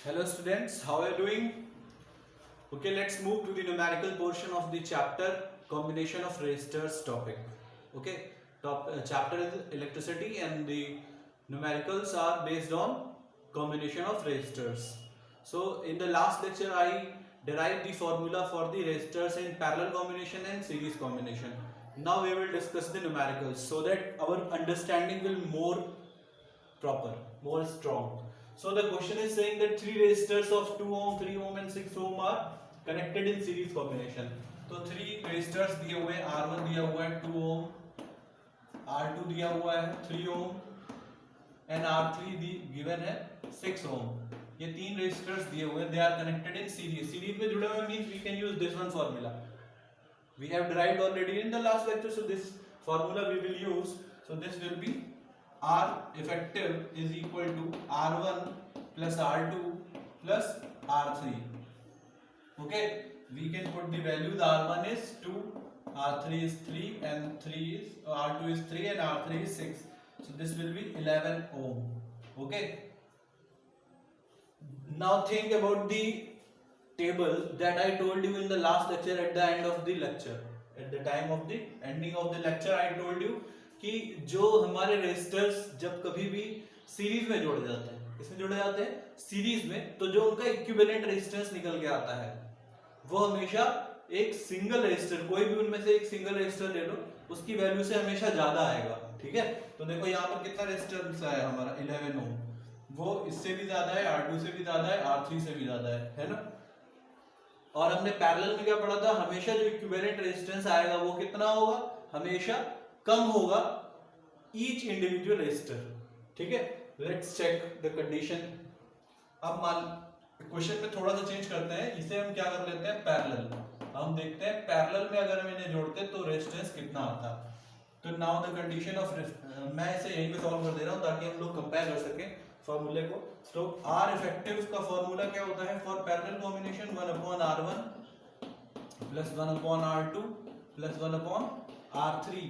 Hello students, how are you doing? Okay, let's move to the numerical portion of the chapter combination of resistors topic. Okay, chapter is electricity and the numericals are based on combination of resistors. So in the last lecture I derived the formula for the resistors in parallel combination and series combination. Now we will discuss the numericals so that our understanding will more proper, more strong. So the question is saying that three resistors of 2 ohm, 3 ohm and 6 ohm are connected in series combination. तो three resistors दिए हुए हैं, R1 दिया हुआ है 2 ohm, R2 दिया हुआ है 3 ohm and R3 given है 6 ohm. ये तीन resistors दिए हुए हैं, they are connected in series. Series में जुड़े हुए means we can use this one formula. We have derived already in the last lecture, so this formula we will use. So this will be R effective is equal to R1 plus R2 plus R3. Okay, we can put the values. R1 is 2, R3 is 3 and R2 is 3 and R3 is 6. So this will be 11 ohm. Okay, now think about the table that I told you in the last lecture. At the end of the lecture, at the time of the ending of the lecture, I told you कि जो हमारे resistors जब कभी भी series में जोड़े जाते हैं, इसमें जोड़े जाते हैं सीरीज में, तो जो उनका इक्विवेलेंट रेजिस्टेंस निकल के आता है वो हमेशा एक सिंगल रेजिस्टर, कोई भी उनमें से एक सिंगल रेजिस्टर ले लो, उसकी वैल्यू से हमेशा ज्यादा आएगा. ठीक है, तो देखो यहाँ पर कितना रेजिस्टेंस आया हमारा 11 ओम, वो इससे भी ज्यादा है, R2 से भी ज्यादा है, R3 से भी ज्यादा है ना. और हमने पैरेलल में क्या पढ़ा था, हमेशा जो इक्विवेलेंट रेजिस्टेंस आएगा वो कितना होगा, हमेशा कम होगा ईच इंडिविजुअल रेजिस्टर. ठीक है, लेट्स चेक द कंडीशन. अब मान क्वेश्चन में थोड़ा सा चेंज करते हैं, इसे हम क्या कर लेते हैं पैरेलल. हम देखते हैं पैरेलल में अगर हम इन्हें जोड़ते तो रेजिस्टेंस कितना आता. तो नाउ द कंडीशन ऑफ, मैं इसे यहीं पे सॉल्व कर दे रहा हूं ताकि हम लोग कंपेयर कर सकें फॉर्मूले को. तो आर इफेक्टिव का फॉर्मूला क्या होता है for parallel combination, 1/R1 plus 1/R2 plus 1/R3.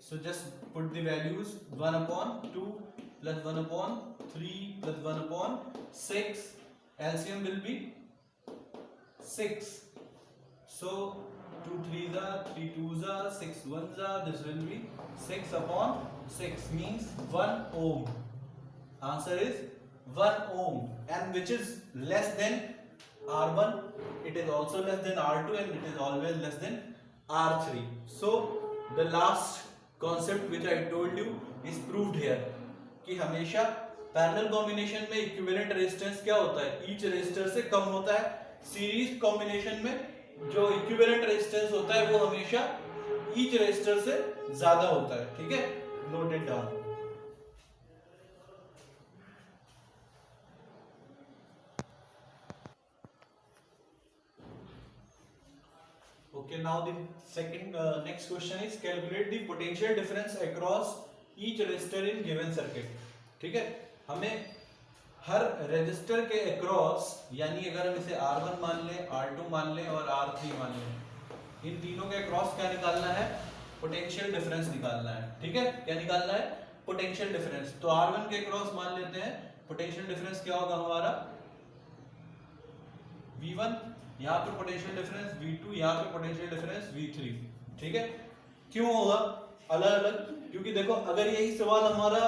So just put the values, 1/2 plus 1/3 plus 1/6. LCM will be 6. So 2 3s are, 3 2s are, 6 1s are. This will be 6/6 means 1 ohm. Answer is 1 ohm, and which is less than R1. It is also less than R2 and it is always less than R3. So the last concept which I told you is proved here कि हमेशा parallel combination में equivalent resistance क्या होता है, each resistor से कम होता है. Series combination में जो इक्विवेलेंट रेजिस्टेंस होता है वो हमेशा ईच रेजिस्टर से ज्यादा होता है. ठीक है, note it down. Okay, now the next question is calculate the potential difference across each resistor in given circuit. ठीक है, हमें हर रेजिस्टर के अक्रॉस, यानी अगर हम इसे R1 मान लें, R2 मान लें और R3 मान लें, इन तीनों के अक्रॉस क्या निकालना है, पोटेंशियल डिफरेंस निकालना है. ठीक है, क्या निकालना है, पोटेंशियल डिफरेंस. तो R1 के अक्रॉस मान लेते हैं, पोटेंशियल डिफरेंस क्या होगा हमारा V1, यहाँ पे पोटेंशियल डिफरेंस V2, यहाँ पे पोटेंशियल डिफरेंस V3. ठीक है, क्यों होगा अलग अलग, क्योंकि देखो अगर यही सवाल हमारा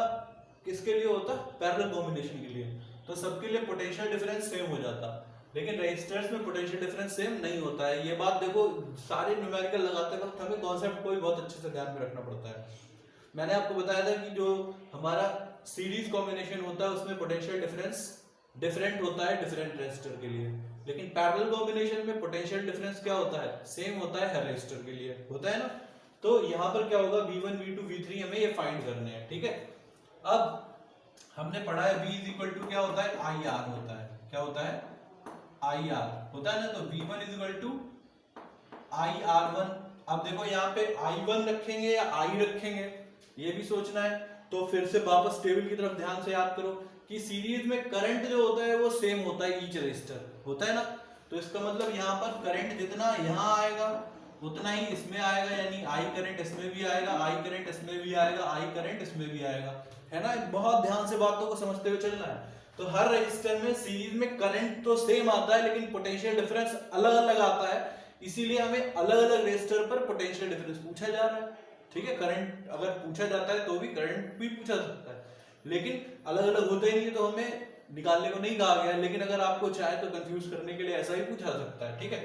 किसके लिए होता, पैरेलल कॉम्बिनेशन के लिए, तो सबके लिए पोटेंशियल डिफरेंस सेम हो जाता. लेकिन रेजिस्टर्स में पोटेंशियल डिफरेंस सेम नहीं होता है. ये बात देखो, सारे न्यूमेरिकल लगाते वक्त हमें कॉन्सेप्ट को भी बहुत अच्छे से ध्यान में रखना पड़ता है. मैंने आपको बताया था कि जो हमारा सीरीज कॉम्बिनेशन होता है उसमें पोटेंशियल डिफरेंस डिफरेंट होता है डिफरेंट रेजिस्टर के लिए, लेकिन पैरेलल कॉम्बिनेशन में पोटेंशियल डिफरेंस क्या होता है, सेम होता है हर रेजिस्टर के लिए, होता है ना. तो यहाँ पर क्या होगा, V1 V2 V3 हमें ये फाइंड करने हैं. ठीक है, अब हमने पढ़ा है V इज इक्वल टू क्या होता है, IR होता है. क्या होता है, IR होता है ना. तो V1 is equal to IR1. अब देखो यहाँ पे I1 रखेंगे या I रखेंगे, ये भी सोचना है. तो फिर से वापस टेबल की तरफ ध्यान से याद करो कि सीरीज में करंट जो होता है वो सेम होता है ईच रेजिस्टर, होता है ना. तो इसका मतलब यहाँ पर करंट जितना यहाँ आएगा उतना ही इसमें आएगा, यानी I करंट इसमें भी आएगा, I करंट इसमें भी आएगा, I करंट इसमें भी आएगा, है ना. बहुत ध्यान से बातों को समझते हुए चलना है. तो हर रजिस्टर में सीरीज में करंट तो सेम आता है लेकिन पोटेंशियल डिफरेंस अलग अलग आता है, इसीलिए हमें अलग अलग रजिस्टर पर पोटेंशियल डिफरेंस पूछा जा रहा है। ठीक है, करंट अगर पूछा जाता है तो भी करंट भी पूछा सकता है, लेकिन अलग अलग होते ही नहीं, तो हमें निकालने को नहीं कहा गया। लेकिन अगर आपको चाहे तो कंफ्यूज करने के लिए ऐसा ही पूछा सकता है। ठीक है,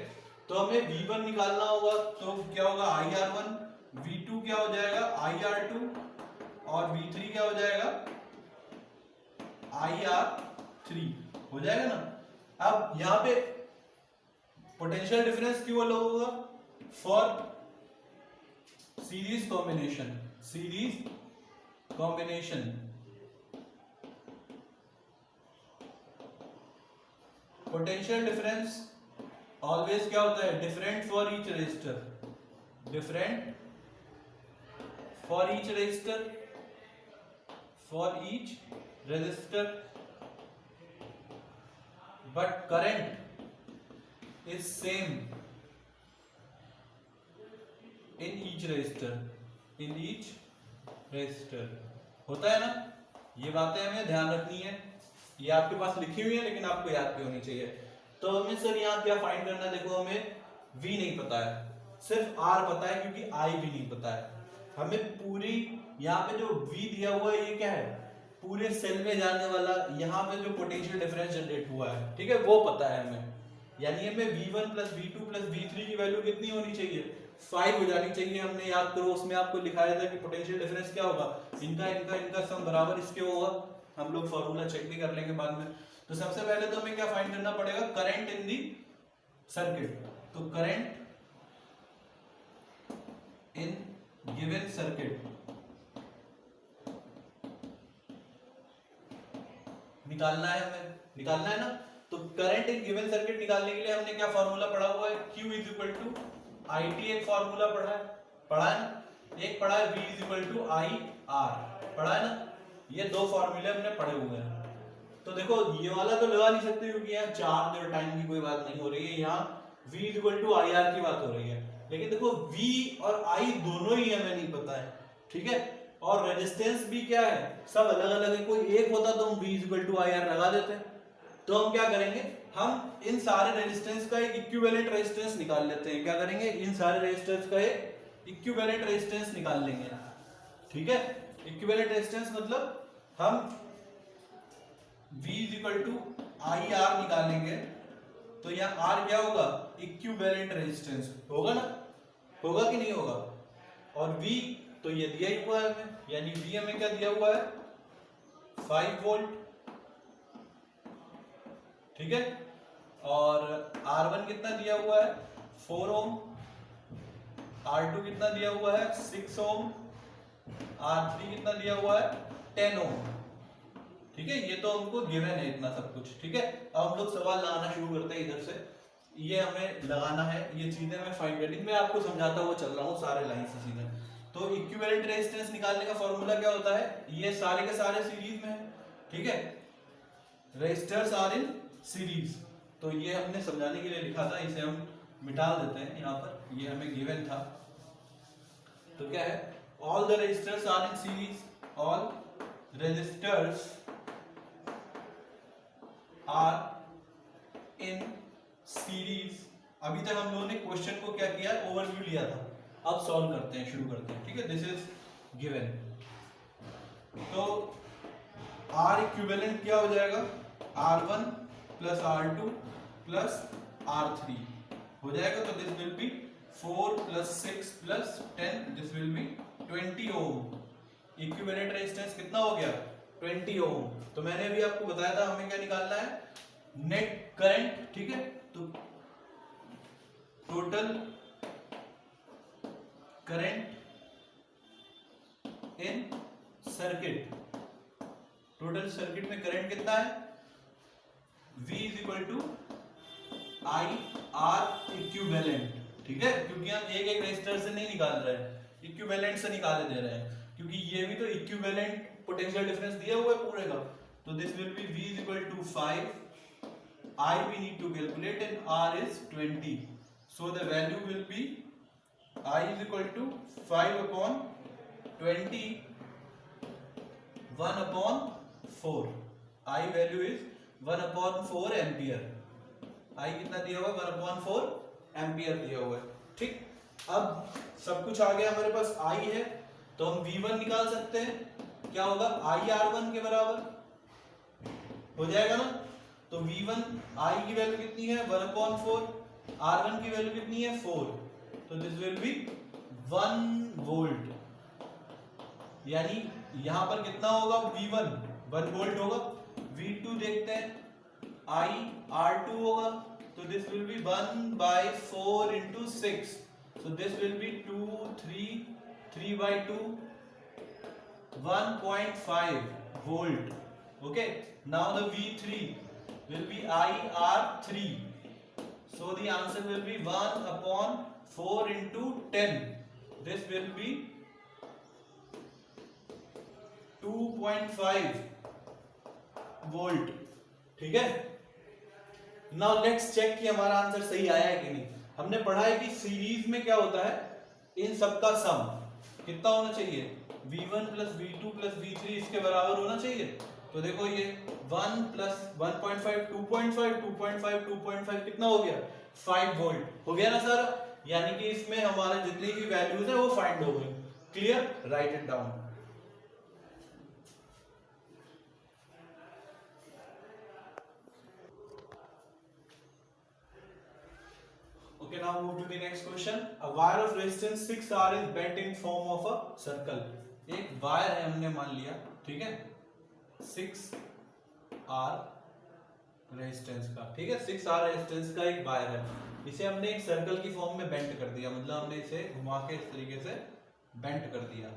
तो हमें V1 निकालना होगा, तो क्या होगा IR1, V2 क्या हो जाएगा IR2 और V3 क्या हो जाएगा IR3 हो जाएगा ना। अब यहां पे पोटेंशियल डिफरेंस क्यों अलग होगा? For series combination potential difference always क्या होता है? Different for each resistor, different for each resistor, for each resistor, but current is same in each resistor, होता है ना। ये बातें हमें ध्यान रखनी है, ये आपके पास लिखी हुई है लेकिन आपको याद भी होनी चाहिए। तो हमें सर यहाँ क्या फाइंड करना है? देखो हमें V नहीं पता है, सिर्फ R पता है क्योंकि I भी नहीं पता है। हमें पूरी यहाँ पे जो V दिया हुआ है ये क्या है? पूरे सेल में जाने वाला यहाँ पे जो पोटेंशियल डिफरेंस जनरेट हुआ है, ठीक है, वो पता है हमें। यानी हमें V1 plus V2 plus V3 की वैल्यू कितनी होनी चाहिए? 5 हो जानी चाहिए। हमने याद करो उसमें आपको लिखाया था कि पोटेंशियल डिफरेंस क्या होगा? इनका सम बराबर इसके होगा। हम लोग फॉर्मूला चेक भी कर लेंगे बाद में। तो सबसे पहले तो हमें क्या फाइंड करना पड़ेगा? Current in the circuit. तो करंट इन गिवन सर्किट निकालना है, हमें निकालना है ना। तो करंट इन गिवन सर्किट निकालने के लिए हमने क्या फॉर्मूला पढ़ा हुआ है? Q is equal to IT एक फॉर्मूला पढ़ा है ना, एक पढ़ा है V is equal to IR पढ़ा है ना। ये दो फॉर्मूले हमने पढ़े हुए हैं। तो देखो ये वाला तो लगा नहीं सकते क्योंकि यहाँ चार्ज और टाइम की कोई बात नहीं हो रही है, यहाँ V is equal to IR की बात हो रही है। लेकिन देखो V और I दोनों ही हमें नहीं पता है, ठीक है। और रेजिस्टेंस भी क्या है? सब अलग अलग है। कोई एक होता तो हम V is equal to IR लगा देते। तो हम क्या करेंगे? हम इन सारे रेजिस्टेंस का एक इक्विवेलेंट रेजिस्टेंस निकाल लेते हैं। क्या करेंगे? इन सारे रेजिस्टेंस का एक इक्विवेलेंट रेजिस्टेंस निकाल लेंगे, ठीक है। इक्विवेलेंट रेजिस्टेंस मतलब हम V is equal to IR निकालेंगे, तो यहाँ R क्या होगा? इक्विवेलेंट रेजिस्टेंस होगा ना, होगा कि नहीं होगा। और V तो ये दिया ही हुआ है हमें, यानी V हमें क्या दिया हुआ है? 5 वोल्ट, ठीक है। और R1 कितना दिया हुआ है? 4 ओम। R2 कितना दिया हुआ है? 6 ओम। R3 कितना दिया हुआ है? 10 ओम, ठीक है। ये तो हमको गिवन है इतना सब कुछ, ठीक है। अब हम लोग सवाल लगाना शुरू करते हैं इधर से। ये हमें लगाना है, ये चीजें मैं फाइंड करनी, मैं आपको समझाता हुआ चल रहा हूँ सारे लाइन से सीधे। तो इक्विवेलेंट रेजिस्टेंस निकालने का फॉर्मूला क्या होता है? ये सारे के सारे सीरीज में है, ठीक है। रेजिस्टर्स आर इन सीरीज, तो ये हमने समझाने के लिए लिखा था, इसे हम मिटा देते हैं यहाँ पर, ये हमें गिवन था। तो क्या है? All the resistors are in series, all resistors are in series. अभी तक हम लोगों ने क्वेश्चन को क्या किया? ओवरव्यू लिया था। अब सॉल्व करते हैं, शुरू करते हैं, ठीक है। This is given. तो R इक्विवेलेंट क्या हो जाएगा? R1 plus R2 plus R3 हो जाएगा। तो this will be 4 plus 6 plus 10, this will be 20 ohm. Equivalent resistance कितना हो गया? 20 ओम। तो मैंने अभी आपको बताया था हमें क्या निकालना है? नेट करंट, ठीक है। तो total current in circuit, total circuit में करंट कितना है? V is equal to IR equivalent, ठीक है। क्योंकि हम एक एक रेजिस्टर से नहीं निकाल रहे हैं, इक्विवेलेंट से निकाले दे रहे हैं, क्योंकि ये भी तो इक्विवेलेंट पोटेंशियल डिफरेंस दिया हुआ है पूरे का। तो this will be V is equal to 5, I we need to calculate and R is 20. So the value will be I is equal to 5 upon 20, 1 upon 4, I value is 1/4 ampere. I कितना दिया हुआ है? 1/4 ampere दिया हुआ है। ठीक, अब सब कुछ आ गया हमारे पास, आई है तो हम V1 निकाल सकते हैं। क्या होगा? आई R1 के बराबर हो जाएगा ना। तो V1 आई की वैल्यू कितनी है? 1/4, R1 की वैल्यू कितनी है? 4। तो दिस विल बी 1 वोल्ट, यानी यहां पर कितना होगा? V1 1 वोल्ट होगा। V2 देखते हैं, I R2 होगा, तो this will B 1/4 into 6, so this will be 2 3/2 1.5 volt. Okay, now the V3 will be IR3, so the answer will be 1/4 into 10, this will be 2.5 volt. ठीक है, now let's check कि हमारा answer सही आया है कि नहीं। हमने पढ़ा है कि सीरीज में क्या होता है, इन सबका सम कितना होना चाहिए? V1 plus V2 plus V3 इसके बराबर होना चाहिए। तो देखो ये 1 प्लस 1.5 2.5 2.5 2.5 कितना हो गया? 5 वोल्ट हो गया ना सारा। यानी कि इसमें हमारे जितनी भी वैल्यूज है वो फाइंड हो गई। Clear? Right it down. Okay, now move to the next question. A wire of resistance 6R is bent in form of a circle. एक वायर है हमने मान लिया, ठीक है, 6R रेजिस्टेंस का, ठीक है, 6R रेजिस्टेंस का एक वायर है। इसे हमने एक सर्कल की फॉर्म में बेंट कर दिया, मतलब हमने इसे घुमा के इस तरीके से बेंट कर दिया।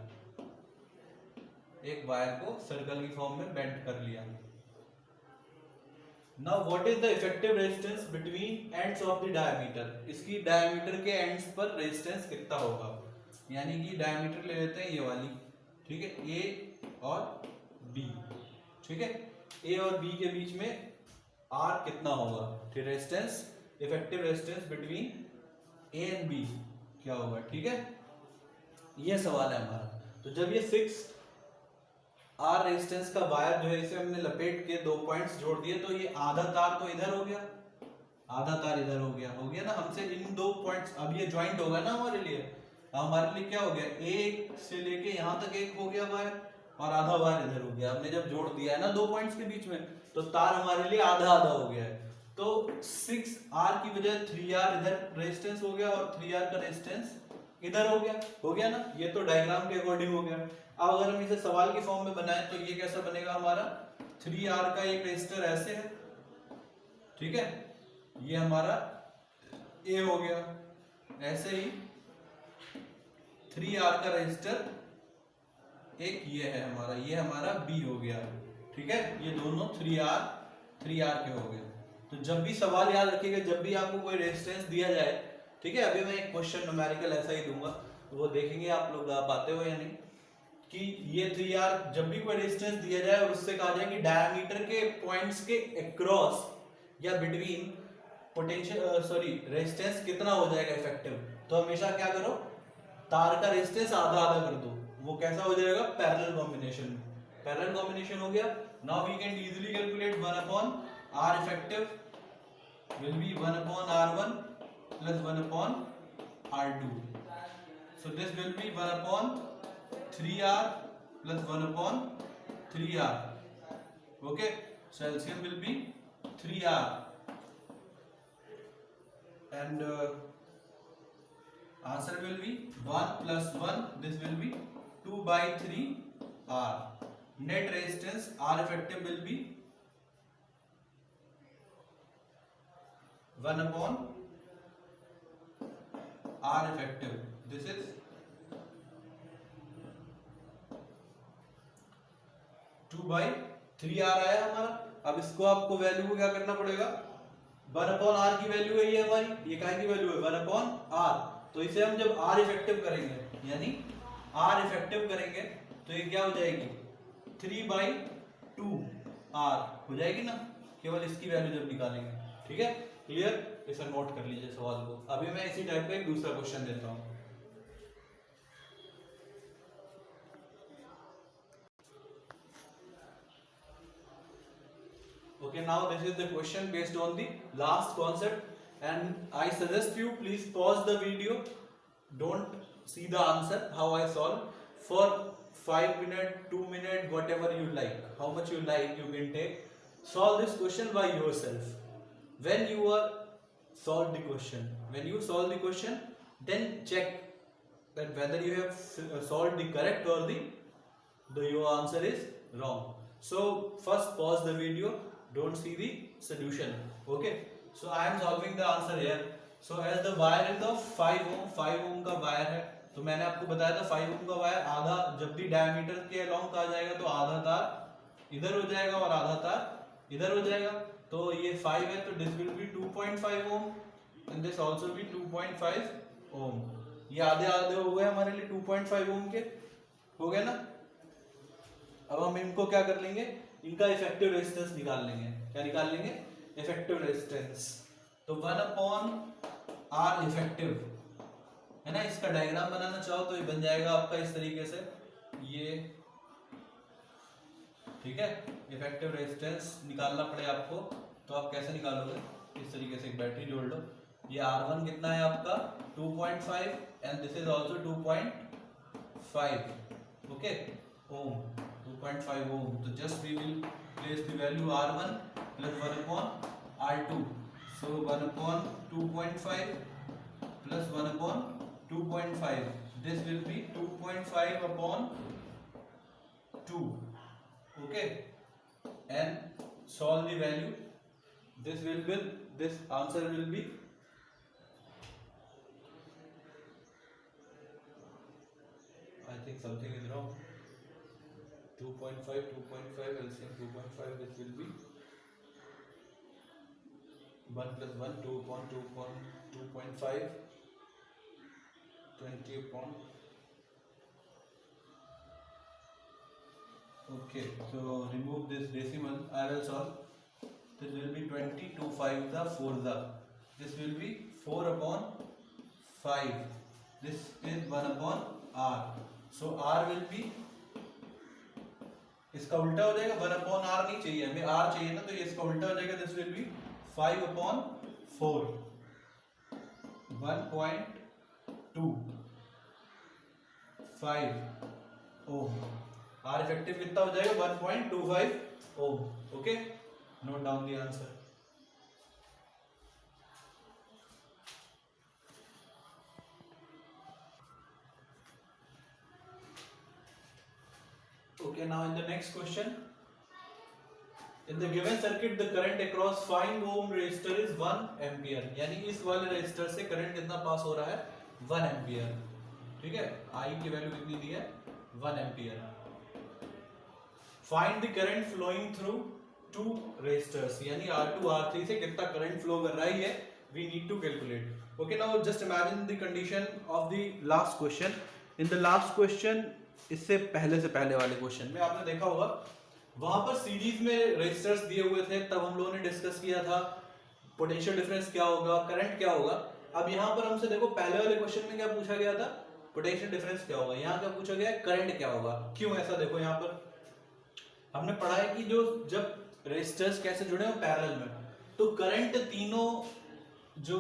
एक वायर को सर्कल की फॉर्म में बेंट कर लिया। Now what is the effective resistance between ends of the diameter? इसकी diameter के ends पर resistance कितना होगा? यानी कि diameter ले लेते हैं ये वाली, ठीक है, A और B, ठीक है, A और B के बीच में R कितना होगा? ठीक, resistance, effective resistance between A and B क्या होगा? ठीक है, ये सवाल है हमारा। तो जब ये 6R रेजिस्टेंस का वायर जो है, इसे हमने लपेट के 2 पॉइंट्स जोड़ दिए, तो ये आधा तार तो इधर हो गया, आधा तार इधर हो गया ना। हमसे इन 2 पॉइंट्स, अब ये ज्वाइंट होगा ना हमारे लिए। हमारे लिए क्या हो गया? एक से लेके यहाँ तक एक हो गया वायर, और आधा वायर इधर हो गया। हमने जब जोड़ दिया है ना 2 पॉइंट्स के बीच में, तो तार हमारे लिए आधा आधा हो गया है। तो 6R की बजाय 3R इधर रेजिस्टेंस हो गया, और 3R का रेजिस्टेंस इधर हो गया ना। ये तो डायग्राम के अकॉर्डिंग हो गया। अब अगर हम इसे सवाल की फॉर्म में बनाएं तो ये कैसा बनेगा हमारा? 3R का एक रेजिस्टर ऐसे है, ठीक है, ये हमारा A हो गया, ऐसे ही 3R का रेजिस्टर एक ये है हमारा, ये हमारा B हो गया, ठीक है, ये दोनों 3R के हो गए। तो जब भी सवाल याद रखिएगा, जब भी आपको कोई रेजिस्टेंस दिया जाए, ठीक है, अभी मैं एक क्वेश्चन न्यूमेरिकल ऐसा ही दूंगा, तो वो देखेंगे आप लोग पाते हो या नहीं, कि ये 3R जब भी कोई रेजिस्टेंस दिया जाए और उससे कहा जाए कि डायमीटर के पॉइंट्स के अक्रॉस या बिटवीन पोटेंशियल रेजिस्टेंस कितना हो जाएगा इफेक्टिव, तो हमेशा क्या करो, तार का रेजिस्टेंस आधा आधा कर दो। वो कैसा हो जाएगा? Parallel combination. पैरेलल कॉम्बिनेशन हो गया। Now we can easily calculate 1/R effective will be 1/R1 plus 1/R2, so this will be 1/3R plus 1/3R. Okay, so LCM will be 3R, and answer will be 1 plus 1, this will be 2/3R. Net resistance R effective will be 1/R effective. This is 2/3R आया हमारा। अब इसको आपको value को क्या करना पड़ेगा? 1/R की वैल्यू है ये हमारी, ये काय की वैल्यू है? 1/R। तो इसे हम जब R इफेक्टिव करेंगे, यानी R इफेक्टिव करेंगे, तो ये क्या हो जाएगी? 3/2R हो जाएगी ना, केवल इसकी वैल्यू जब निकालेंगे। ठीक है, क्लियर? इसे नोट कर लीजिए सवाल को। अभी मैं इसी टाइप का एक दूसरा क्वेश्चन देता हूं। Okay, now this is the question based on the last concept, and I suggest you please pause the video. Don't see the answer how I solve for 5 minutes, 2 minutes, whatever you like, how much you like you can take. Solve this question by yourself. When you are solve the question, when you solve the question, then check that whether you have solved the correct or the your answer is wrong. So first pause the video, don't see the solution. Okay, so I am solving the answer here. So as the wire is of 5 ohm, 5 ohm का wire है, तो मैंने आपको बताया था 5 ohm का wire आधा, जब भी डायमीटर के अलोंग कहा जाएगा तो आधा तार इधर हो जाएगा और आधा तार इधर हो जाएगा. तो ये 5 है तो this will B 2.5 ohm and this also be 2.5 ohm. ये आधे आधे हो गए हमारे लिए 2.5 ohm के, हो गए ना. अब हम इनको क्या कर लेंगे, इनका इफेक्टिव रेजिस्टेंस निकाल लेंगे. क्या निकाल लेंगे? Effective resistance. तो 1/R इफेक्टिव है ना. इसका डायग्राम बनाना चाहो तो ये बन जाएगा आपका इस तरीके से, ये ठीक है. इफेक्टिव रेजिस्टेंस निकालना पड़े आपको तो आप कैसे निकालोगे, इस तरीके से एक बैटरी जोड़ लो. ये R1 कितना है आपका 2.5 and this is also 2.5 okay ohm, 2.5 ohm. तो just we will place the value R1 plus 1 upon R2. So 1 upon 2.5 plus 1 upon 2.5. This will be 2.5 upon 2. Okay. And solve the value. This answer will be I think something is wrong. 2.5 LCM 2.5, this will be 1 plus 1 2 upon 2.5 20 upon. Okay, so remove this decimal. I will solve. This will be 20, 2 5 the 4 the. This will be 4 upon 5. This is 1 upon R. So R will be, इसका उल्टा हो जाएगा. 1 upon R नहीं चाहिए हमें, R चाहिए ना, तो ये इसका उल्टा हो जाएगा. This will be 5 upon 4 1.25 ohm. R effective कितना हो जाएगा 1.25 ohm. Okay, note down the answer. Okay, now in the next question, in the given circuit the current across 5 ohm resistor is 1 ampere. यानी इस वाले रेजिस्टर से current कितना पास हो रहा है 1 एम्पियर. ठीक है, I की वैल्यू कितनी दी है 1 ampere. Find the current flowing through two resistors, यानी R2 R3 से कितना करंट फ्लो कर रहा है we need to calculate. Okay, now just imagine the condition of the last question. In the last question, इससे पहले वाले क्वेश्चन में आपने देखा होगा वहां पर सीरीज में रेजिस्टर्स दिए हुए थे. तब हम लोगों ने डिस्कस किया था पोटेंशियल डिफरेंस क्या होगा, करंट क्या होगा. अब यहाँ पर हमसे देखो पहले वाले क्वेश्चन में क्या पूछा गया था, पोटेंशियल डिफरेंस क्या होगा. यहाँ क्या पूछा गया है, करंट क्या होगा. क्यों ऐसा, देखो यहाँ पर हमने पढ़ा है कि जो जब रेजिस्टर्स कैसे जुड़े हो पैरेलल में, तो करंट तीनों जो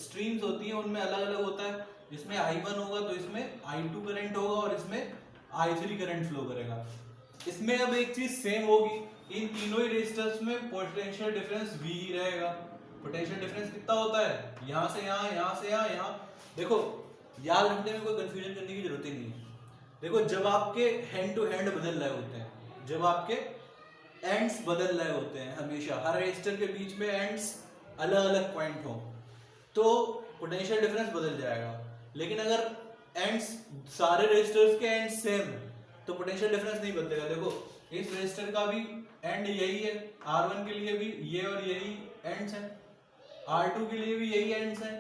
स्ट्रीम्स होती हैं उनमें अलग अलग होता है. जिसमें I1 होगा तो इसमें I2 करंट होगा और इसमें I3 करंट फ्लो करेगा. इसमें अब एक चीज सेम होगी, इन तीनों ही रेजिस्टर्स में पोटेंशियल डिफरेंस V ही रहेगा. पोटेंशियल डिफरेंस कितना होता है, यहाँ से यहाँ, यहाँ से यहाँ, यहाँ. देखो याद रखने में कोई कंफ्यूजन करने की जरूरत ही नहीं है. देखो जब आपके हैंड टू हैंड बदल रहे होते हैं, जब आपके एंड्स बदल रहे होते हैं, हमेशा हर रेजिस्टर के बीच में एंड्स अलग अलग पॉइंट हो तो पोटेंशियल डिफरेंस बदल जाएगा. लेकिन अगर एंड्स सारे रेजिस्टर्स के एंड सेम तो पोटेंशियल डिफरेंस नहीं बदलेगा. देखो इस रेजिस्टर का भी एंड यही है, R1 के लिए भी ये और यही एंड्स हैं, R2 के लिए भी यही एंड्स हैं,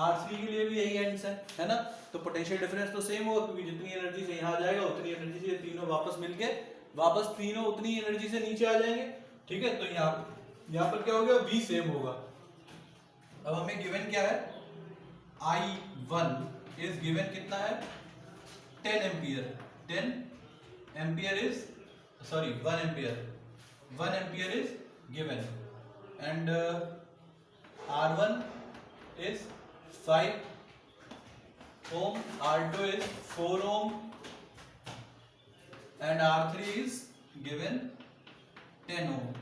R3 के लिए भी यही एंड्स हैं, है ना. तो पोटेंशियल डिफरेंस तो सेम होगा क्योंकि जितनी एनर्जी से यहाँ जाएगा उतनी एनर्जी से तीनों वापस मिलके वापस तीनों उतनी एनर्जी से नीचे आ जाएंगे. ठीक है, तो यहाँ पर क्या हो गया, V सेम होगा. अब हमें गिवन क्या है, I1 इज गिवन कितना है 10 ampere. 10 ampere is 1 ampere. 1 ampere is given, and R1 is 5 ohm, R2 is 4 ohm, and R3 is given 10 ohm.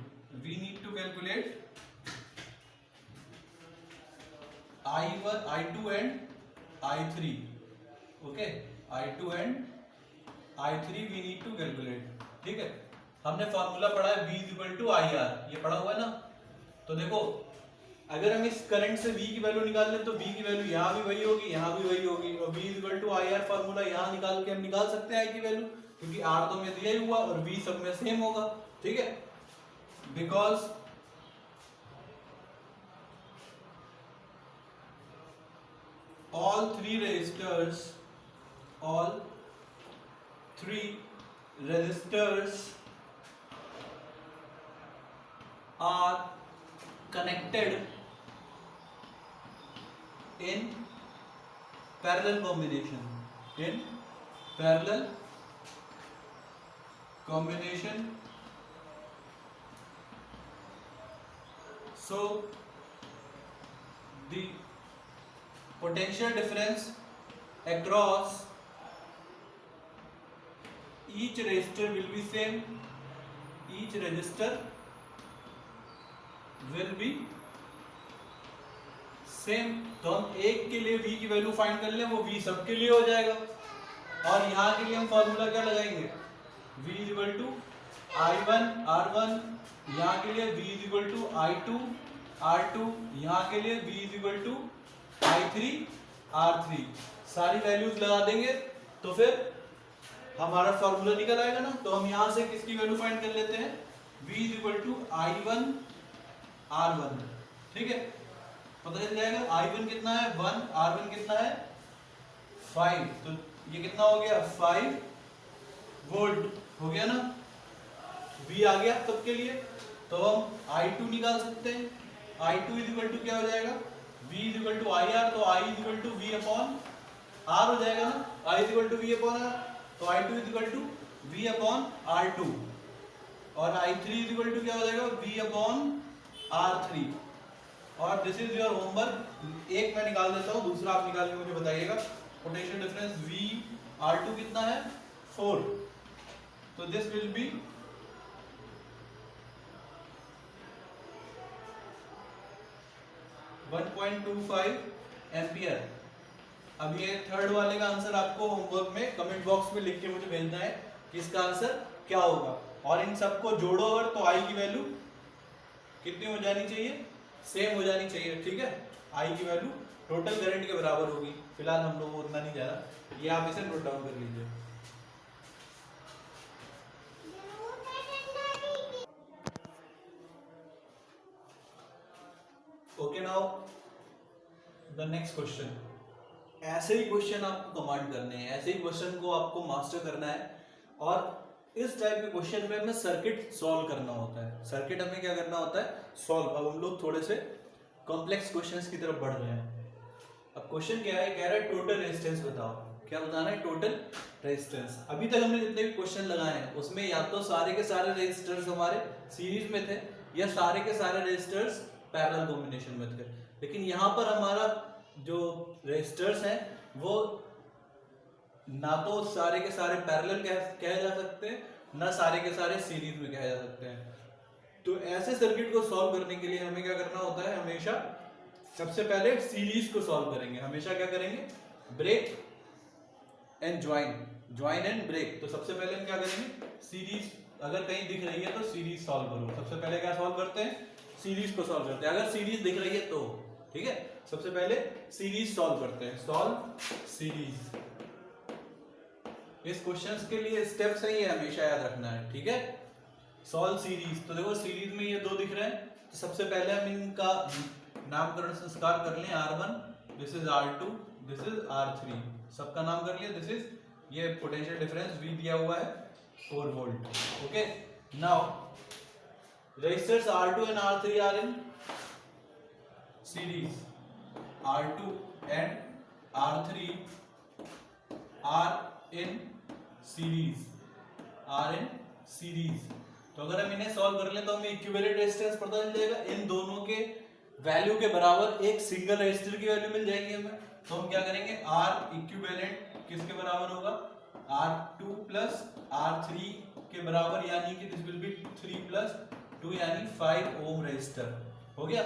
We need to calculate I1, I2 and I3. Okay, I2 and I3 we need to calculate. ठीक है, हमने formula पढ़ा है V equal to I R, ये पढ़ा हुआ है ना। तो देखो अगर हम इस करंट से V की वैल्यू निकाल लें तो V की वैल्यू यहाँ भी वही होगी, यहाँ भी वही होगी, और V equal to I R formula यहाँ निकाल के हम निकाल सकते हैं I की वैल्यू, क्योंकि R तो में दिया ही हुआ और V सब में सेम होगा। ठीक है, because all three resistors are connected in parallel combination, so the potential difference across each resistor will be same, each resistor will be same. तो हम एक के लिए V की वैल्यू फाइंड कर लें, वो V सबके लिए हो जाएगा, और यहाँ के लिए हम फॉर्मूला क्या लगाएंगे, V equal to I1 R1, यहाँ के लिए V equal to I2 R2, यहाँ के लिए V equal to I3 R3, सारी वैल्यूज लगा देंगे तो फिर हमारा फॉर्मूला निकल आएगा ना। तो हम यहाँ से किसकी वैल्यू फाइंड कर लेते हैं, V equal to I1 R1। ठीक है, पता चल जाएगा I1 कितना है 1, R1 कितना है 5, तो ये कितना हो गया 5 वोल्ट हो गया ना, V आ गया सबके लिए। तो हम I2 निकाल सकते हैं, I2 इक्वल टू क्या हो जाएगा, V equal to I R, तो I equal to V upon R हो जाएगा ना, I equal to V upon R, तो I2 equal to V upon R2, और I3 इक्वल टू क्या हो जाएगा V अपॉन R3। और दिस इज योर होमवर्क, एक मैं निकाल देता हूँ, दूसरा आप निकाल के मुझे बताइएगा। पोटेंशियल डिफरेंस V R2 कितना है 4, तो दिस विल बी 1.25 एम्पियर। अब ये थर्ड वाले का आंसर आपको होमवर्क में कमेंट बॉक्स में लिख के मुझे भेजना है कि इसका आंसर क्या होगा, और इन सबको जोड़ो अगर तो I की वैल्यू कितनी हो जानी चाहिए, सेम हो जानी चाहिए। ठीक है, I की वैल्यू टोटल करंट के बराबर होगी। फिलहाल हम लोग उतना नहीं जाना, ये आप इसे नोट डाउन कर लीजिए। Okay, now the next question. ऐसे ही क्वेश्चन आपको कमांड करने हैं, ऐसे ही क्वेश्चन को आपको मास्टर करना है, और इस टाइप के क्वेश्चन में हमें सर्किट सॉल्व करना होता है। सर्किट हमें क्या करना होता है, सॉल्व। अब हम लोग थोड़े से कॉम्प्लेक्स क्वेश्चंस की तरफ बढ़ रहे हैं। अब क्वेश्चन क्या है, कह रहा है टोटल रेजिस्टेंस बताओ। क्या बताना है, टोटल रेजिस्टेंस। अभी तक हमने जितने भी क्वेश्चन लगाए हैं उसमें या तो सारे के सारे रेजिस्टर्स हमारे सीरीज में थे, या सारे के सारे रेजिस्टर्स पैरेलल कॉम्बिनेशन में थे। लेकिन यहाँ पर हमारा जो रेजिस्टर्स हैं वो ना तो सारे के सारे पैरेलल कहे जा सकते हैं, ना सारे के सारे सीरीज में कहे जा सकते हैं। तो ऐसे सर्किट को सॉल्व करने के लिए हमें क्या करना होता है, हमेशा सबसे पहले सीरीज को सॉल्व करेंगे। हमेशा क्या करेंगे, break and join and break. तो सबसे पहले हम क्या करेंगे, सीरीज अगर कहीं दिख रही है तो सीरीज सॉल्व करो। सबसे पहले क्या सॉल्व करते हैं, सीरीज को सॉल्व करते हैं। अगर सीरीज दिख रही है तो ठीक है, सबसे पहले सीरीज सॉल्व करते हैं, सॉल्व सीरीज। इस क्वेश्चंस के लिए स्टेप सही है, हमेशा याद रखना है। ठीक है, सॉल्व सीरीज। तो देखो सीरीज में ये दो दिख रहे हैं, तो सबसे पहले हम इनका नामकरण संस्कार कर लें। R1, this is R2, this is R3, सबका नाम कर लिया। दिस इज, ये पोटेंशियल डिफरेंस V दिया हुआ है 4 volt. Okay, now resistors R2 and R3 are in series. R2 and R3 are in series, are in series. तो अगर हम इन्हें सॉल्व कर लें तो हमें इक्विवेलेंट रेजिस्टेंस पता चल जाएगा। इन दोनों के वैल्यू के बराबर एक सिंगल रेजिस्टर की वैल्यू मिल जाएगी हमें। तो हम क्या करेंगे, R इक्विवेलेंट किसके बराबर होगा, R2 प्लस R3 के बराबर, यानी कि दिस विल बी 3 प्लस 2 यानी 5 ओम रेजिस्टर हो गया।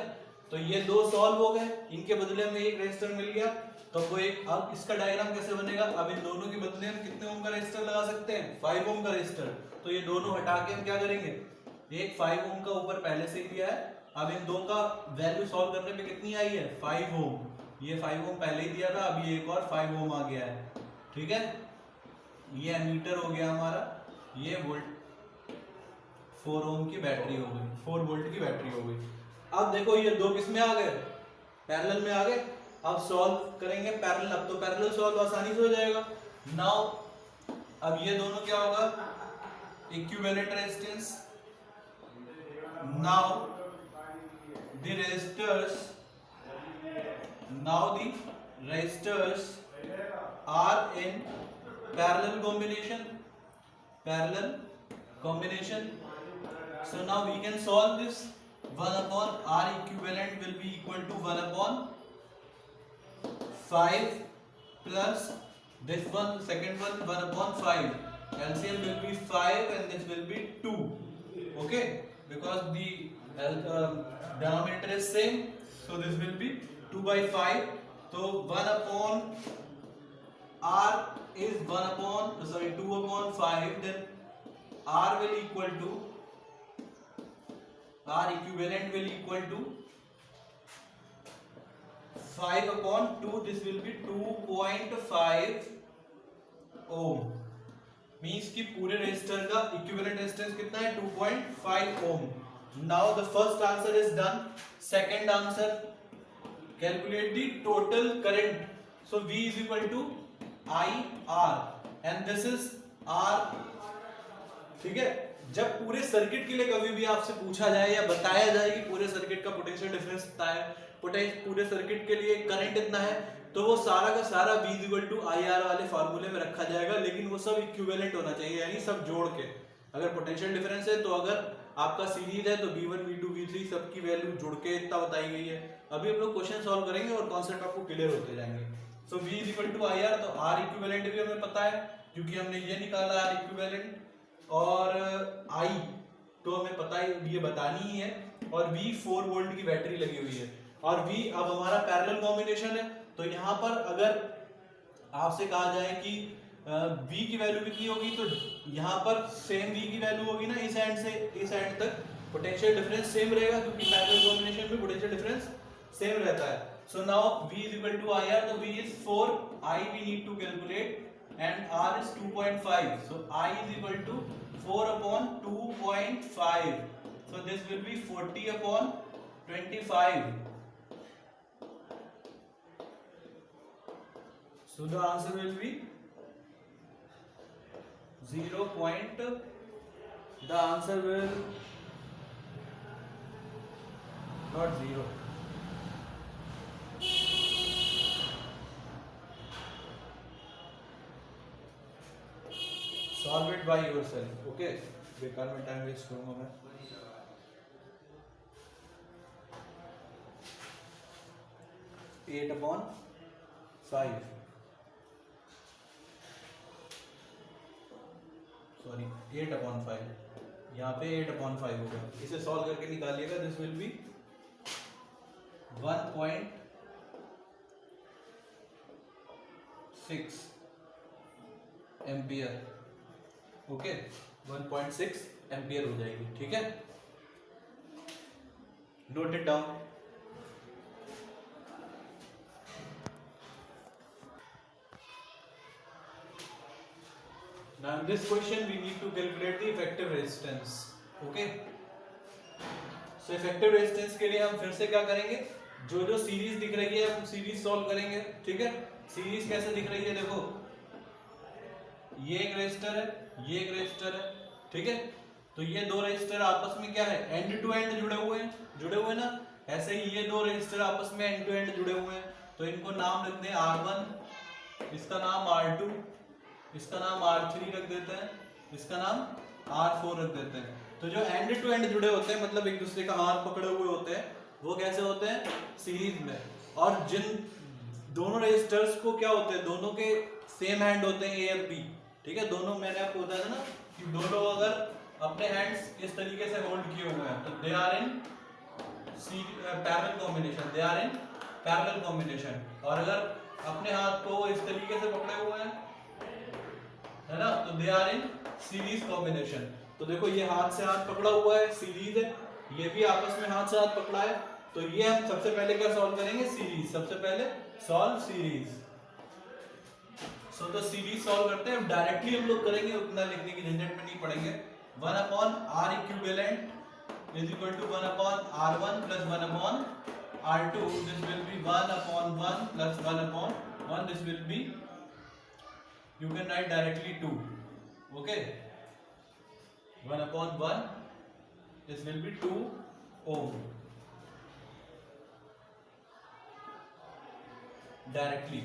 तो ये दो सॉल्व हो गए, इनके बदले में एक रेजिस्टर मिल गया। तो वो एक, अब इसका डायग्राम कैसे बनेगा, अब इन दोनों के बदले हम कितने ओम का रेजिस्टर लगा सकते हैं, 5 ओम का रेजिस्टर। तो ये दोनों हटा के हम क्या करेंगे, एक 5 ओम का ऊपर पहले से ही दिया है, अब इन दो का वैल्यू सॉल्व करने पे कितनी आई है, 5 ओम। ये 5 ओम पहले ही दिया था, अब ये एक और 5 ओम आ गया है, ठीक है। ये एमीटर हो गया हमारा, ये वोल्ट 4 ओम की बैटरी हो गई, 4 वोल्ट की बैटरी हो गई। अब देखो ये दो किस में आ गए, पैरेलल में आ गए। अब सॉल्व करेंगे पैरेलल, अब तो पैरेलल सॉल्व आसानी से हो जाएगा। नाउ अब ये दोनों क्या होगा, equivalent resistance. Now the resistors are in parallel combination. So now we can solve this. 1 upon R equivalent will be equal to 1 upon 5 plus this one, second one, 1 upon 5. LCM will be 5 and this will be 2. Okay, because the denominator is same, so this will be 2 by 5. So 1 upon R is 2 upon 5, then R will equal to, R equivalent will equal to 5 upon 2, this will be 2.5 ohm। Means कि पूरे resistor का equivalent resistance कितना है, 2.5 ओम। Now the first answer is done. Second answer, calculate the total current. So V is equal to IR and this is R, ठीक है। जब पूरे circuit के लिए कभी भी आपसे पूछा जाए या बताया जाए कि पूरे सर्किट का पोटेंशियल डिफरेंस कितना है, पूरे सर्किट के लिए करंट इतना है, तो वो सारा का सारा V is equal to IR वाले फार्मूले में रखा जाएगा, लेकिन वो सब इक्विवेलेंट होना चाहिए, यानी सब जोड़ के। अगर पोटेंशियल डिफरेंस है तो अगर आपका सीरीज है तो V1 V2 V3 सबकी वैल्यू जुड़ के इतना बताई गई है। अभी हम लोग क्वेश्चन सॉल्व करेंगे और कॉन्सेप्ट आपको क्लियर होते जाएंगे। So V is equal to IR, तो R इक्विवेलेंट भी हमें पता है क्योंकि हमने ये निकाला R इक्विवेलेंट, और I तो हमें पता है, ये बतानी ही है, और V 4 वोल्ट की बैटरी लगी हुई है, और V अब हमारा पैरेलल कॉम्बिनेशन है। तो यहाँ पर अगर आपसे कहा जाए कि V की वैल्यू कितनी होगी, तो यहाँ पर सेम V की वैल्यू होगी ना, इस एंड से इस एंड तक पोटेंशियल डिफरेंस सेम रहेगा, क्योंकि पैरेलल कॉम्बिनेशन में पोटेंशियल डिफरेंस सेम रहता है। So now V is equal to IR, तो V is 4, I we need to calculate, and R is 2.5. So I is equal to 4 upon 2.5. So this will be 40 upon 25. So the answer will be 0. The answer will not 0. Solve it by yourself. Okay. बेकार में time waste करूंगा मैं। Eight upon 5, sorry 8 upon 5, यहाँ पे 8 upon 5 होगा। इसे solve करके निकालिएगा, this will be 1.6 ampere. Okay, 1.6 ampere हो जाएगी, ठीक है। Note it down. Now in this question we need to calculate the effective resistance. Okay. So effective resistance के लिए हम फिर से क्या करेंगे, जो जो सीरीज दिख रही है हम सीरीज सॉल्व करेंगे, ठीक है। सीरीज कैसे दिख रही है, देखो ये एक रेजिस्टर है, ये एक रेजिस्टर है, ठीक है। तो ये दो रेजिस्टर आपस में क्या है, एंड टू एंड जुड़े हुए ना। ऐसे ही ये दो रेजिस्टर आपस में एंड टू एंड जुड़े हुए हैं, तो इनको नाम रख दें R1, इसका नाम R2, इसका नाम R3 रख देते हैं, इसका नाम R4 रख देते हैं। तो जो एंड टू एंड जुड़े होते हैं, मतलब एक दूसरे का हाथ पकड़े हुए होते हैं, वो कैसे होते हैं? सीरीज में। और जिन दोनों रेजिस्टर्स को क्या होते हैं, दोनों के सेम हैंड होते हैं, ए और बी, ठीक है। दोनों, मैंने आपको बताया था ना कि दोनों अगर अपने हैंड्स इस तरीके से होल्ड किए हुए हैं तो they are in parallel combination, they are in parallel combination. और अगर अपने हाथ को इस तरीके से पकड़े हुए हैं, है ना, तो they are in series combination. तो देखो ये हाथ से हाथ पकड़ा हुआ है, सीरीज है, ये भी आपस में हाथ से हाथ पकड़ा है, तो ये हम सबसे पहले क्या सॉल्व करेंगे? सीरीज। सबसे पहले सॉल्व सीरीज। तो सीरीज सॉल्व करते हैं, डायरेक्टली हम लोग करेंगे, उतना लिखने की झंझट में नहीं पड़ेंगे। 1 upon R equivalent is equal to 1 upon r1 plus 1 upon r2, this will be 1 upon 1 plus 1 upon 1, this will be, you can write directly 2, okay, 1 upon 1, this will be 2 ohm directly,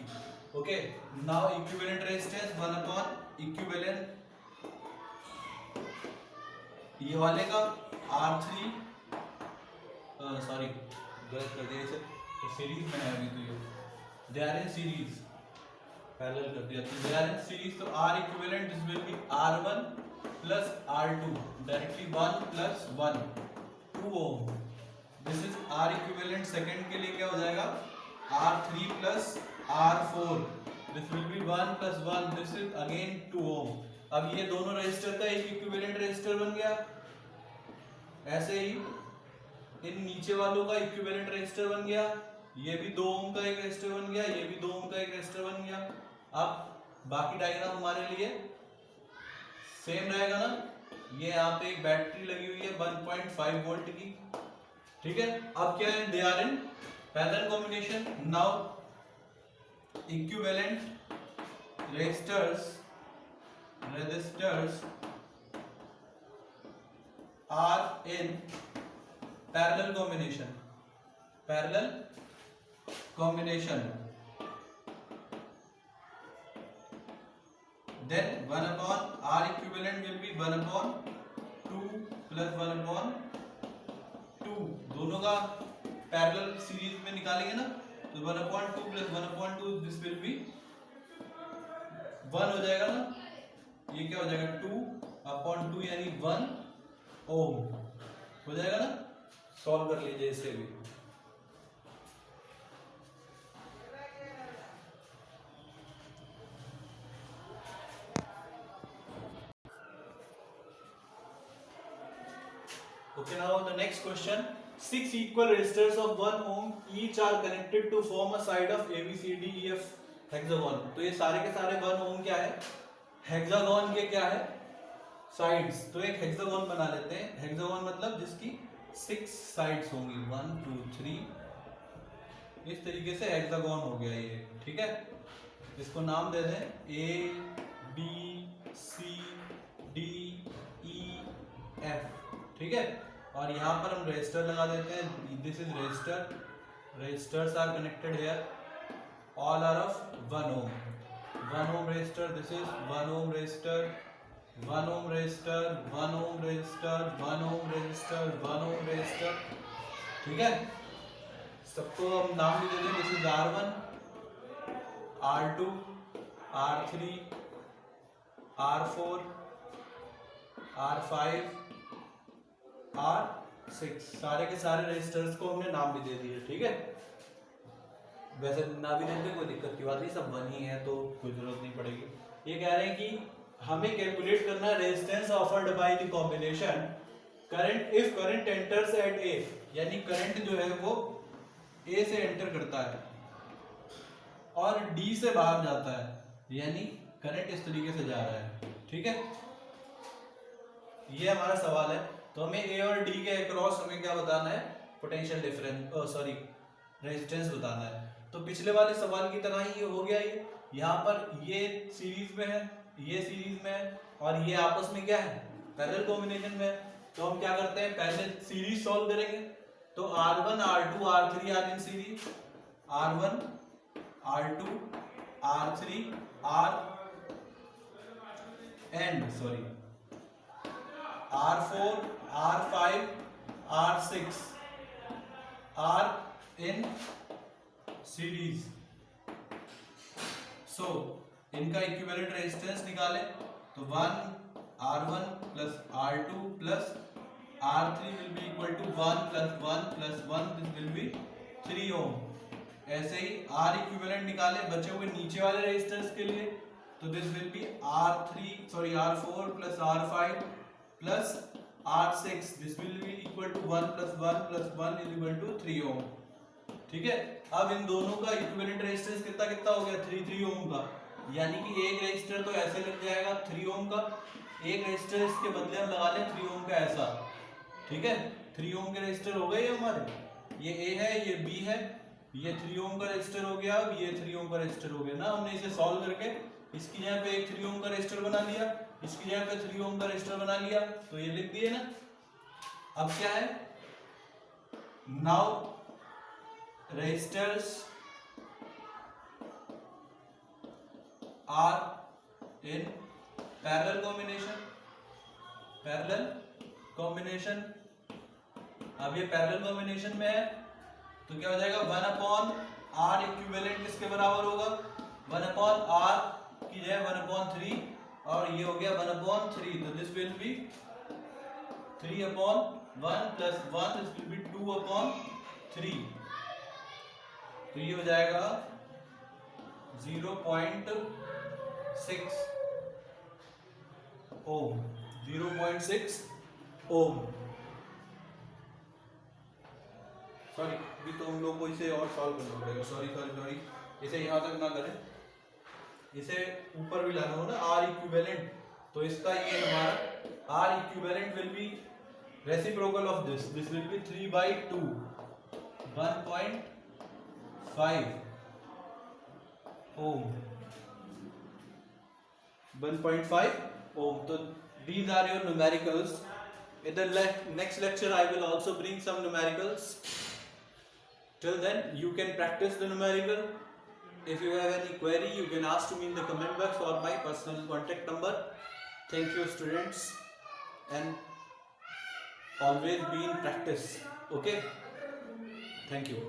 okay. Now equivalent resistance 1 upon equivalent, ये वाले का R3, sorry गलत कर दिया इसे, तो series में है अभी, तो ये they are in series, parallel कर दिया, तो दे आर इन सीरीज, तो R equivalent this will be R1 plus R2, directly 1 plus 1, 2 ohm. This is R equivalent. Second के लिए क्या हो जाएगा? R3 plus R4, this will be 1 plus 1, this is again 2 ohm. अब ये दोनों resistor का एक इक्विवेलेंट रेजिस्टर बन गया, ऐसे ही इन नीचे वालों का इक्विवेलेंट रेजिस्टर बन गया, ये भी 2 ओम का एक रेजिस्टर बन गया, ये भी 2 ओम का एक रेजिस्टर बन गया। अब बाकी डायग्राम हमारे लिए सेम रहेगा ना, ये यहाँ पे एक बैटरी लगी हुई है 1.5 वोल्ट की, ठीक है। अब क्या है? They are in parallel combination. Now equivalent resistors are in parallel combination, then 1 upon R equivalent will be 1 upon 2 plus 1 upon 2, दोनों का पैरेलल सीरीज में निकालेंगे ना, तो 1 upon 2 plus 1 upon 2, this will be 1 हो जाएगा ना, ये क्या हो जाएगा? 2 upon 2 यानी 1 ओम हो जाएगा ना। सॉल्व कर लीजिए इसे भी। Okay, now the next question. 6 equal resistors of 1 ohm each are connected to form a side of ABCDEF hexagon. तो ये सारे के सारे 1 ohm क्या है? हेक्सागोन के क्या है? साइड्स। तो एक हेक्सागोन बना लेते हैं। हेक्सागोन मतलब जिसकी 6 साइड्स होंगी, 1 2 3, इस तरीके से हेक्सागोन हो गया ये, ठीक है। इसको नाम दे दें A B C D E F, ठीक है। और यहाँ पर हम रेजिस्टर लगा देते हैं, this is resistor, resistors are connected here, all are of 1 ohm, 1 ohm resistor, this is 1 ohm resistor, 1 ohm resistor, 1 ohm resistor, 1 ohm resistor, 1 ohm resistor, ठीक है। सबको हम नाम भी दे दें, this is R1, R2, R3, R4, R5, R6, सारे के सारे रेजिस्टर्स को हमने नाम भी दे दिए, ठीक है। वैसे ना भी देते कोई दिक्कत की बात नहीं, सब 1 ही है तो कोई जरूरत नहीं पड़ेगी। ये कह रहे हैं कि हमें कैलकुलेट करना है resistance offered by the combination current if current enters at A, यानी करंट जो है वो ए से एंटर करता है और डी से बाहर जाता है, यानी करंट इस तरीके से जा रहा है, ठीक है। ये हमारा सवाल है। तो हमें ए और डी के अक्रॉस हमें क्या बताना है? पोटेंशियल डिफरेंस, सॉरी रेजिस्टेंस बताना है। तो पिछले वाले सवाल की तरह ही ये हो गया, ये यहाँ पर ये सीरीज में है, ये सीरीज में है, और ये आपस में क्या है? पैरेलल कॉम्बिनेशन में है। तो हम क्या करते हैं? पहले सीरीज सॉल्व करेंगे। तो R1 R2 R3 are in series, R1 R2 R3 R and sorry R4, R5, R6 are in series. So इनका इक्विवेलेंट रेजिस्टेंस निकाले तो 1 R1 plus R2 plus R3 will be equal to 1 plus 1 plus 1, this will be 3 ohm. ऐसे ही R equivalent निकाले बचे हुए नीचे वाले resistance के लिए तो this will be R4 plus R5 plus R6, this will be equal to 1 plus 1 plus 1 is equal to 3 ohm. ठीक है, अब इन दोनों का इक्विवेलेंट रेजिस्टेंस कितना कितना हो गया 3 ओम का, यानी कि एक रेजिस्टर तो ऐसे लग जाएगा 3 ओम का, एक रेजिस्टर इसके बदले हम लगा लें 3 ओम का ऐसा. ठीक है, 3 ओम के रेजिस्टर हो गए हमारे, ये ए है ये बी है, ये 3 ओम का रेजिस्टर हो गया, अब ये 3 ओम का रेजिस्टर हो गया ना. हमने इसे सॉल्व करके इसकी जगह पे एक 3 ओम का रेजिस्टर बना लिया, इसकी जगह पे 3 ओम का रेजिस्टर बना लिया, तो ये लिख दिए ना. अब क्या है, now resistors are in parallel combination. अब ये पैरेलल कॉम्बिनेशन में है तो क्या हो जाएगा 1 अपॉन आर इक्विवेलेंट किसके बराबर होगा 1 अपॉन आर की जगह 1 अपॉन 3 और ये हो गया 1 अपॉन 3, तो this will B 3 upon 1 plus 1, this will B 2 upon 3. तो ये हो जाएगा 0.6 ओम, 0.6 ओम. सॉरी, अभी तो हम लोग को इसे और सॉल्व करना पड़ेगा. सॉरी, इसे यहाँ तक ना करें, इसे ऊपर भी लाना हो ना आर इक्विवेलेंट. तो इसका ये हमारा R equivalent will be reciprocal of this will be 3/2, 1.5 ohm. 1.5 ohm. So these are your numericals. In the next lecture I will also bring some numericals. Till then you can practice the numerical. If you have any query you can ask to me in the comment box or my personal contact number. Thank you students, and always be in practice. Okay, thank you.